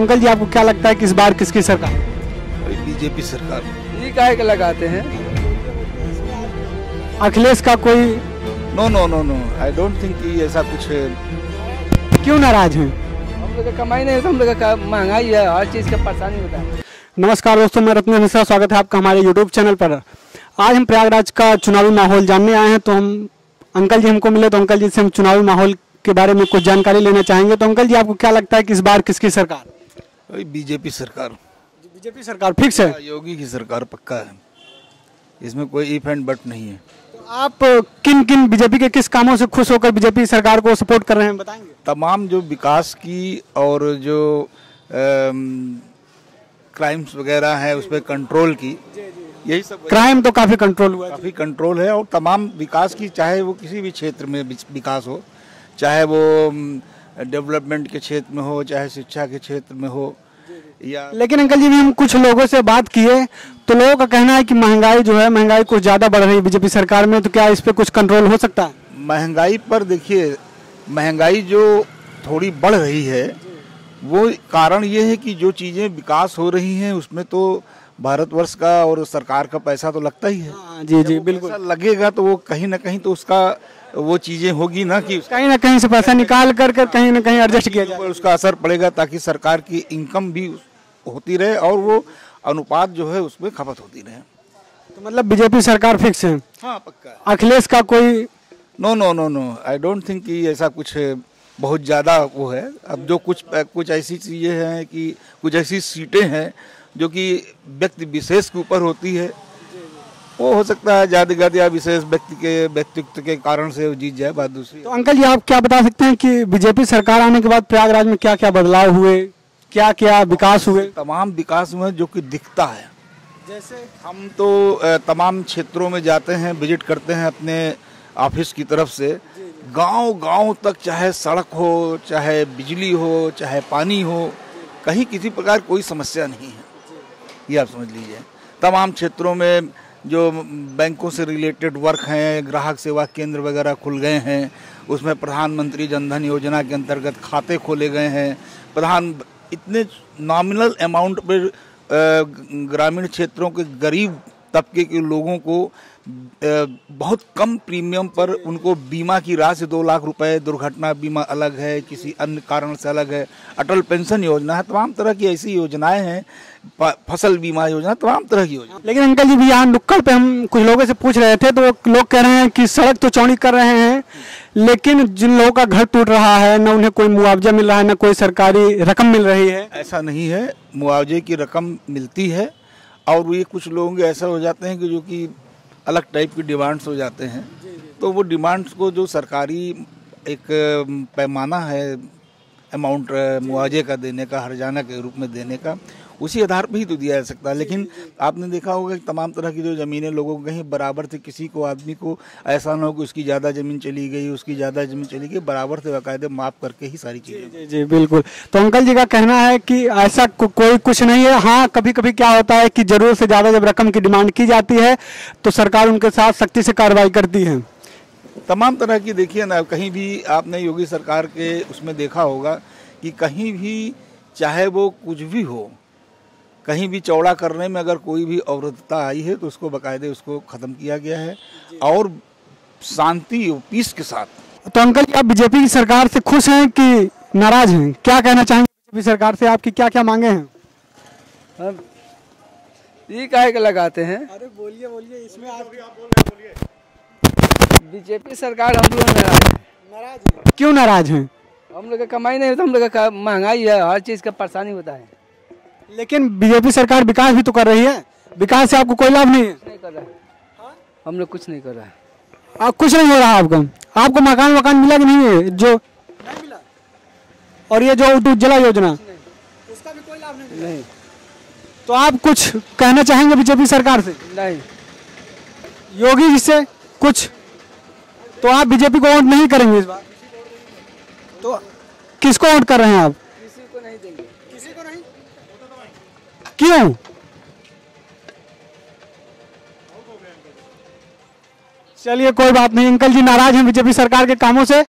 Uncle जी, आपको क्या लगता है कि इस बार किसकी सरकार? बीजेपी सरकार। ये काहे के लगाते हैं? अखिलेश का कोई? No no no no, I don't think कि ऐसा कुछ है। क्यों नाराज हैं? हम लोग का कमाई नहीं होता, हम लोग का महंगाई है, हर चीज़ का परेशानी होता है। नमस्कार दोस्तों, मैं रत्न मिश्रा, स्वागत है आपका हमारे यूट्यूब चैनल पर। आज हम प्रयागराज का चुनावी माहौल जानने आए हैं। तो हम अंकल जी हमको मिले, तो अंकल जी से हम चुनावी माहौल के बारे में कुछ जानकारी लेना चाहेंगे। तो अंकल जी, आपको क्या लगता है कि इस बार किसकी सरकार? बीजेपी सरकार। बीजेपी सरकार फिक्स है? योगी की सरकार पक्का है, इसमें कोई इफ एंड बट नहीं है। तो आप किन किन बीजेपी के किस कामों से खुश होकर बीजेपी सरकार को सपोर्ट कर रहे हैं, बताएंगे? तमाम जो विकास की और जो क्राइम्स वगैरह है उस पर कंट्रोल की, यही सब। क्राइम तो काफी कंट्रोल हुआ है। काफी कंट्रोल है, और तमाम विकास की, चाहे वो किसी भी क्षेत्र में विकास हो, चाहे वो डेवलपमेंट के क्षेत्र में हो, चाहे शिक्षा के क्षेत्र में हो या। लेकिन अंकल जी, भी हम कुछ लोगों से बात किए तो लोगों का कहना है कि महंगाई जो है, महंगाई कुछ ज्यादा बढ़ रही है बीजेपी सरकार में। तो क्या इस पे कुछ कंट्रोल हो सकता है? महंगाई पर देखिए, महंगाई जो थोड़ी बढ़ रही है वो कारण ये है कि जो चीजें विकास हो रही हैं उसमें तो भारतवर्ष का और सरकार का पैसा तो लगता ही है। जी जी बिल्कुल। लगेगा तो वो कहीं ना कहीं तो उसका वो चीजें होगी ना, कि कहीं ना कहीं से पैसा निकाल कर कहीं ना कहीं एडजस्ट किया जाए, उसका असर पड़ेगा, ताकि सरकार की इनकम भी होती रहे और वो अनुपात जो है उसमें खपत होती रहे। तो मतलब बीजेपी सरकार फिक्स है? हाँ पक्का। अखिलेश का कोई? No no no no, I don't think कि ऐसा कुछ बहुत ज़्यादा वो है। अब जो कुछ ऐसी चीज़ें हैं कि कुछ ऐसी सीटें हैं जो कि व्यक्ति विशेष के ऊपर होती है, वो हो सकता है ज़्यादा या विशेष व्यक्तित्व के कारण से वो जीत जाए, बात दूसरी। तो अंकल जी, आप क्या बता सकते हैं कि बीजेपी सरकार आने के बाद प्रयागराज में क्या क्या बदलाव हुए, क्या क्या विकास हुए? तमाम विकास हुए जो कि दिखता है। जैसे हम तो तमाम क्षेत्रों में जाते हैं, विजिट करते हैं अपने ऑफिस की तरफ से, गांव तक, चाहे सड़क हो, चाहे बिजली हो, चाहे पानी हो, कहीं किसी प्रकार कोई समस्या नहीं है, ये आप समझ लीजिए। तमाम क्षेत्रों में जो बैंकों से रिलेटेड वर्क हैं, ग्राहक सेवा केंद्र वगैरह खुल गए हैं, उसमें प्रधानमंत्री जनधन योजना के अंतर्गत खाते खोले गए हैं। इतने नॉमिनल अमाउंट पर ग्रामीण क्षेत्रों के गरीब तबके के लोगों को बहुत कम प्रीमियम पर उनको बीमा की राशि 2 लाख रुपए, दुर्घटना बीमा अलग है, किसी अन्य कारण से अलग है, अटल पेंशन योजना है, तमाम तरह की ऐसी योजनाएं हैं, फसल बीमा योजना, तमाम तरह की योजना। लेकिन अंकल जी, भी यहाँ नुक्कड़ पे हम कुछ लोगों से पूछ रहे थे, तो लोग कह रहे हैं कि सड़क तो चौड़ी कर रहे हैं, लेकिन जिन लोगों का घर टूट रहा है, न उन्हें कोई मुआवजा मिल रहा है, न कोई सरकारी रकम मिल रही है। ऐसा नहीं है, मुआवजे की रकम मिलती है, और ये कुछ लोग ऐसा हो जाते हैं कि जो कि अलग टाइप की डिमांड्स हो जाते हैं, तो वो डिमांड्स को जो सरकारी एक पैमाना है अमाउंट मुआवजे का देने का, हर्जाना के रूप में देने का, उसी आधार पर ही तो दिया जा सकता है। लेकिन आपने देखा होगा कि तमाम तरह की जो ज़मीनें लोगों को कहीं बराबर थे, किसी को आदमी को ऐसा ना हो कि उसकी ज़्यादा ज़मीन चली गई, उसकी ज़्यादा ज़मीन चली गई, बराबर से बाकायदे माफ़ करके ही सारी चीज़ें। जी जी बिल्कुल। तो अंकल जी का कहना है कि ऐसा कोई कुछ नहीं है। हाँ, कभी कभी क्या होता है कि ज़रूरत से ज़्यादा जब रकम की डिमांड की जाती है तो सरकार उनके साथ सख्ती से कार्रवाई करती है। तमाम तरह की, देखिए ना, कहीं भी आपने योगी सरकार के उसमें देखा होगा कि कहीं भी, चाहे वो कुछ भी हो, कहीं भी चौड़ा करने में अगर कोई भी अवरोधता आई है तो उसको बाकायदे उसको ख़त्म किया गया है, और शांति और पीस के साथ। तो अंकल जी, आप बीजेपी की सरकार से खुश हैं कि नाराज हैं? क्या कहना चाहेंगे बीजेपी सरकार से? आपकी क्या क्या मांगे हैं? ये काहे के लगाते हैं? अरे बोलिए बोलिए, इसमें आप बीजेपी सरकार हम लोग नाराज हैं। क्यों नाराज हैं? हम लोग का कमाई नहीं होता, हम लोग का महंगाई है, हर चीज़ का परेशानी होता है। लेकिन बीजेपी सरकार विकास भी तो कर रही है, विकास से आपको कोई लाभ नहीं है? नहीं कर रहा है, हम लोग कुछ नहीं कर रहा है। आप कुछ नहीं हो रहा आपको मकान मिला कि नहीं है? जो नहीं मिला। और ये जो उज्ज्वला योजना, उसका भी कोई लाभ नहीं। तो आप कुछ कहना चाहेंगे बीजेपी सरकार से? नहीं। योगी जी से कुछ? तो आप बीजेपी को वोट नहीं करेंगे इस बार? तो किसको वोट कर रहे हैं आप? किसी को नहीं देंगे। किसी को नहीं? क्यों? चलिए कोई बात नहीं, अंकल जी नाराज हैं बीजेपी सरकार के कामों से।